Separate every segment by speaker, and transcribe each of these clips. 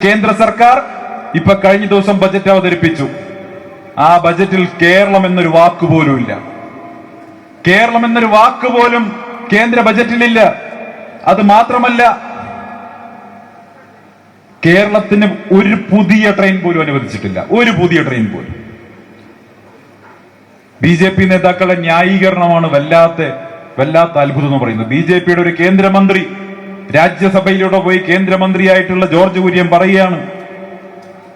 Speaker 1: കേന്ദ്ര സർക്കാർ ഇപ്പൊ കഴിഞ്ഞ ദിവസം ബജറ്റ് അവതരിപ്പിച്ചു. ആ ബജറ്റിൽ കേരളം എന്നൊരു വാക്കുപോലും ഇല്ല. കേരളം എന്നൊരു വാക്കുപോലും കേന്ദ്ര ബജറ്റിലില്ല. അത് മാത്രമല്ല, കേരളത്തിന് ഒരു പുതിയ ട്രെയിൻ പോലും അനുവദിച്ചിട്ടില്ല. ഒരു പുതിയ ട്രെയിൻ പോലും. ബി.ജെ.പി. നേതാക്കളുടെ ന്യായീകരണമാണ് വല്ലാത്ത അത്ഭുതം എന്ന് പറയുന്നത്. ബി.ജെ.പിയുടെ ഒരു കേന്ദ്രമന്ത്രി രാജ്യസഭയിലൂടെ പോയി കേന്ദ്രമന്ത്രിയായിട്ടുള്ള ജോർജ് കുര്യൻ പറയുകയാണ്,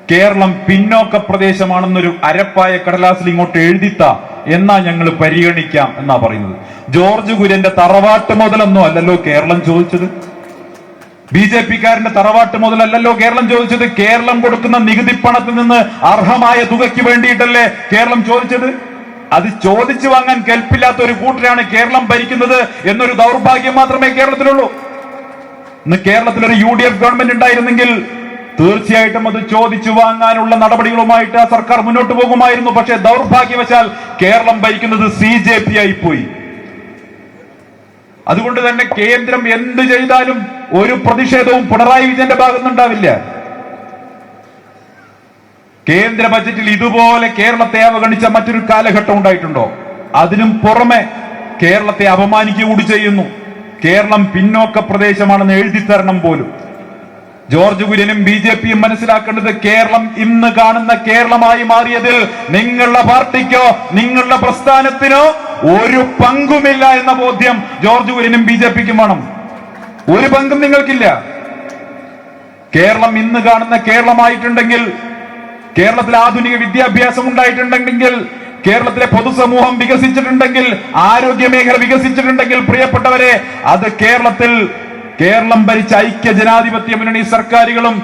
Speaker 1: കേരളം പിന്നോക്ക പ്രദേശമാണെന്നൊരു അരപ്പായ കടലാസിൽ ഇങ്ങോട്ട് എഴുതിത്ത എന്നാ ഞങ്ങൾ പരിഗണിക്കാം എന്നാ പറയുന്നത്. ജോർജ് കുര്യന്റെ തറവാട്ട് മുതലൊന്നും അല്ലല്ലോ കേരളം ചോദിച്ചത്. ബി.ജെ.പിക്കാരന്റെ തറവാട്ട് മുതലല്ലോ കേരളം ചോദിച്ചത്. കേരളം കൊടുക്കുന്ന നികുതി പണത്തിൽ നിന്ന് അർഹമായ തുകയ്ക്ക് വേണ്ടിയിട്ടല്ലേ കേരളം ചോദിച്ചത്. അത് ചോദിച്ചു വാങ്ങാൻ കെൽപ്പില്ലാത്ത ഒരു കൂട്ടരാണ് കേരളം ഭരിക്കുന്നത് എന്നൊരു ദൗർഭാഗ്യം മാത്രമേ കേരളത്തിലുള്ളൂ. ഇന്ന് കേരളത്തിലൊരു UDF ഗവൺമെന്റ് ഉണ്ടായിരുന്നെങ്കിൽ തീർച്ചയായിട്ടും അത് ചോദിച്ചു വാങ്ങാനുള്ള നടപടികളുമായിട്ട് ആ സർക്കാർ മുന്നോട്ട് പോകുമായിരുന്നു. പക്ഷേ ദൗർഭാഗ്യവശാൽ കേരളം ഭരിക്കുന്നത് CJP ആയിപ്പോയി. അതുകൊണ്ട് തന്നെ കേന്ദ്രം എന്ത് ചെയ്താലും ഒരു പ്രതിഷേധവും പിണറായി വിജയന്റെ ഭാഗത്തുനിന്നുണ്ടാവില്ല. കേന്ദ്ര ബജറ്റിൽ ഇതുപോലെ കേരളത്തെ അവഗണിച്ച മറ്റൊരു കാലഘട്ടം ഉണ്ടായിട്ടുണ്ടോ? അതിനും പുറമെ കേരളത്തെ അപമാനിക്കുക കൂടി ചെയ്യുന്നു. കേരളം പിന്നോക്ക പ്രദേശമാണെന്ന് എഴുതിത്തരണം പോലും. ജോർജ് കുര്യനും BJPയും മനസ്സിലാക്കേണ്ടത്, കേരളം ഇന്ന് കാണുന്ന കേരളമായി മാറിയതിൽ നിങ്ങളുടെ പാർട്ടിക്കോ നിങ്ങളുടെ പ്രസ്ഥാനത്തിനോ ഒരു പങ്കുമില്ല എന്ന ബോധ്യം ജോർജ് കുര്യനും BJPക്കും വേണം. ഒരു പങ്കും നിങ്ങൾക്കില്ല. കേരളം ഇന്ന് കാണുന്ന കേരളമായിട്ടുണ്ടെങ്കിൽ, കേരളത്തിൽ ആധുനിക വിദ്യാഭ്യാസം ഉണ്ടായിട്ടുണ്ടെങ്കിൽ, കേരളത്തിലെ പൊതുസമൂഹം വികസിച്ചിട്ടുണ്ടെങ്കിൽ, ആരോഗ്യ മേഖല വികസിച്ചിട്ടുണ്ടെങ്കിൽ, പ്രിയപ്പെട്ടവരെ, അത് കേരളം ഭരിച്ച ഐക്യ ജനാധിപത്യ മുന്നണി സർക്കാരുകളും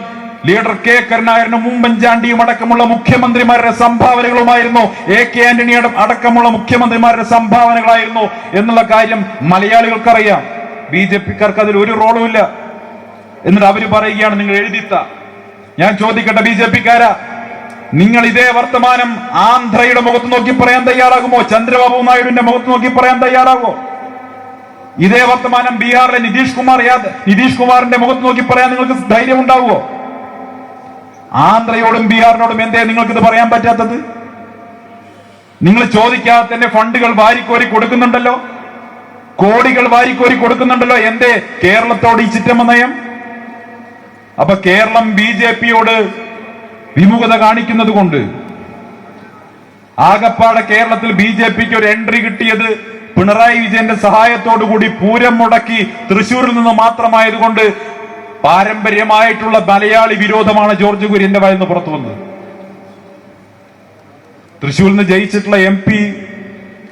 Speaker 1: ലീഡർ K. കരുണാകരനും ഉമ്മൻചാണ്ടിയും അടക്കമുള്ള മുഖ്യമന്ത്രിമാരുടെ സംഭാവനകളുമായിരുന്നു. AK ആന്റണി അടക്കമുള്ള മുഖ്യമന്ത്രിമാരുടെ സംഭാവനകളായിരുന്നു എന്നുള്ള കാര്യം മലയാളികൾക്കറിയാം. BJPക്കാർക്ക് അതിൽ ഒരു റോളും ഇല്ല. എന്നിട്ട് അവര് പറയുകയാണ് നിങ്ങൾ എഴുതിത്ത. ഞാൻ ചോദിക്കട്ടെ, BJPക്കാരാ, നിങ്ങൾ ഇതേ വർത്തമാനം ആന്ധ്രയുടെ മുഖത്ത് നോക്കി പറയാൻ തയ്യാറാകുമോ? ചന്ദ്രബാബു നായിഡുവിന്റെ മുഖത്ത് നോക്കി പറയാൻ തയ്യാറാകുമോ? ഇതേ വർത്തമാനം ബീഹാറിലെ നിതീഷ് കുമാറിന്റെ മുഖത്ത് നോക്കി പറയാൻ നിങ്ങൾക്ക് ധൈര്യം ഉണ്ടാവുമോ? ആന്ധ്രയോടും ബീഹാറിനോടും എന്തേ നിങ്ങൾക്ക് ഇത് പറയാൻ പറ്റാത്തത്? നിങ്ങൾ ചോദിക്കാതെ തന്നെ ഫണ്ടുകൾ വാരിക്കോരി കൊടുക്കുന്നുണ്ടല്ലോ, കോടികൾ വാരിക്കോരി കൊടുക്കുന്നുണ്ടല്ലോ. എന്തേ കേരളത്തോട് ഈ ചിറ്റമ്മ നയം? അപ്പൊ കേരളം BJPയോട് വിമുഖത കാണിക്കുന്നത് കൊണ്ട് ആകപ്പാടെ കേരളത്തിൽ BJPക്ക് ഒരു എൻട്രി കിട്ടിയത് പിണറായി വിജയന്റെ സഹായത്തോടുകൂടി പൂരം മുടക്കി തൃശ്ശൂരിൽ നിന്ന് മാത്രമായതുകൊണ്ട് പാരമ്പര്യമായിട്ടുള്ള മലയാളി വിരോധമാണ് ജോർജ് കുര്യന്റെ വായിന്ന് പുറത്തു വന്നത്. തൃശ്ശൂരിൽ നിന്ന് ജയിച്ചിട്ടുള്ള MP,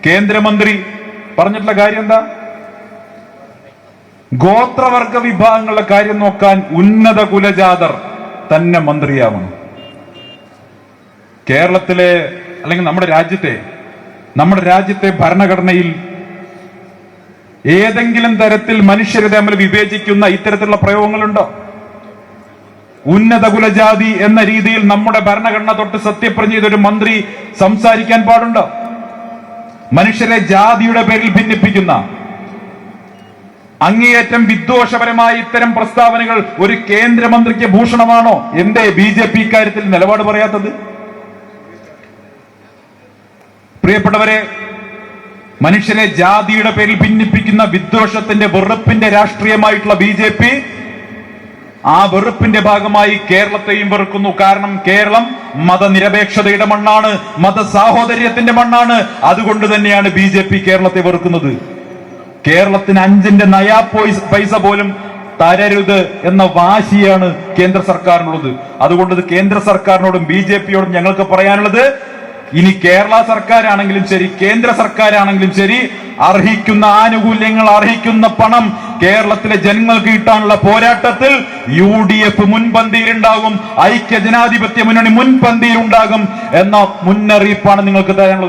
Speaker 1: കേന്ദ്രമന്ത്രി പറഞ്ഞിട്ടുള്ള കാര്യം എന്താ? ഗോത്രവർഗ വിഭാഗങ്ങളുടെ കാര്യം നോക്കാൻ ഉന്നത കുലജാതർ തന്നെ മന്ത്രിയാവണം. കേരളത്തിലെ അല്ലെങ്കിൽ നമ്മുടെ രാജ്യത്തെ ഭരണഘടനയിൽ ഏതെങ്കിലും തരത്തിൽ മനുഷ്യരെ തമ്മിൽ വിവേചിക്കുന്ന ഇത്തരത്തിലുള്ള പ്രയോഗങ്ങളുണ്ടോ? ഉന്നത കുലജാതി എന്ന രീതിയിൽ നമ്മുടെ ഭരണഘടന തൊട്ട് സത്യപ്രതിജ്ഞ ചെയ്ത ഒരു മന്ത്രി സംസാരിക്കാൻ പാടുണ്ടോ? മനുഷ്യരെ ജാതിയുടെ പേരിൽ ഭിന്നിപ്പിക്കുന്ന അങ്ങേയറ്റം വിദ്വേഷപരമായ ഇത്തരം പ്രസ്താവനകൾ ഒരു കേന്ദ്രമന്ത്രിക്ക് ഭൂഷണമാണോ? എന്തേ BJP ഇക്കാര്യത്തിൽ നിലപാട് പറയാത്തത്? പ്രിയപ്പെട്ടവരെ, മനുഷ്യരെ ജാതിയുടെ പേരിൽ ഭിന്നിപ്പിക്കുന്ന വിദ്വേഷത്തിന്റെ വെറുപ്പിന്റെ രാഷ്ട്രീയമായിട്ടുള്ള BJP ആ വെറുപ്പിന്റെ ഭാഗമായി കേരളത്തെയും വെറുക്കുന്നു. കാരണം കേരളം മതനിരപേക്ഷതയുടെ മണ്ണാണ്, മതസാഹോദര്യത്തിന്റെ മണ്ണാണ്. അതുകൊണ്ട് തന്നെയാണ് BJP കേരളത്തെ വെറുക്കുന്നത്. കേരളത്തിന് 5 നയാ പൈസ പോലും തരരുത് എന്ന വാശിയാണ് കേന്ദ്ര സർക്കാരിനുള്ളത്. അതുകൊണ്ട് കേന്ദ്ര സർക്കാരിനോടും BJPയോടും ഞങ്ങൾക്ക് പറയാനുള്ളത്, ഇനി കേരള സർക്കാരാണെങ്കിലും ശരി, കേന്ദ്ര സർക്കാരാണെങ്കിലും ശരി, അർഹിക്കുന്ന ആനുകൂല്യങ്ങൾ, അർഹിക്കുന്ന പണം കേരളത്തിലെ ജനങ്ങൾക്ക് കിട്ടാനുള്ള പോരാട്ടത്തിൽ UDF മുൻപന്തിയിലുണ്ടാകും, ഐക്യ ജനാധിപത്യ മുന്നണി മുൻപന്തിയിലുണ്ടാകും എന്ന മുന്നറിയിപ്പാണ് നിങ്ങൾക്ക് തരാനുള്ളത്.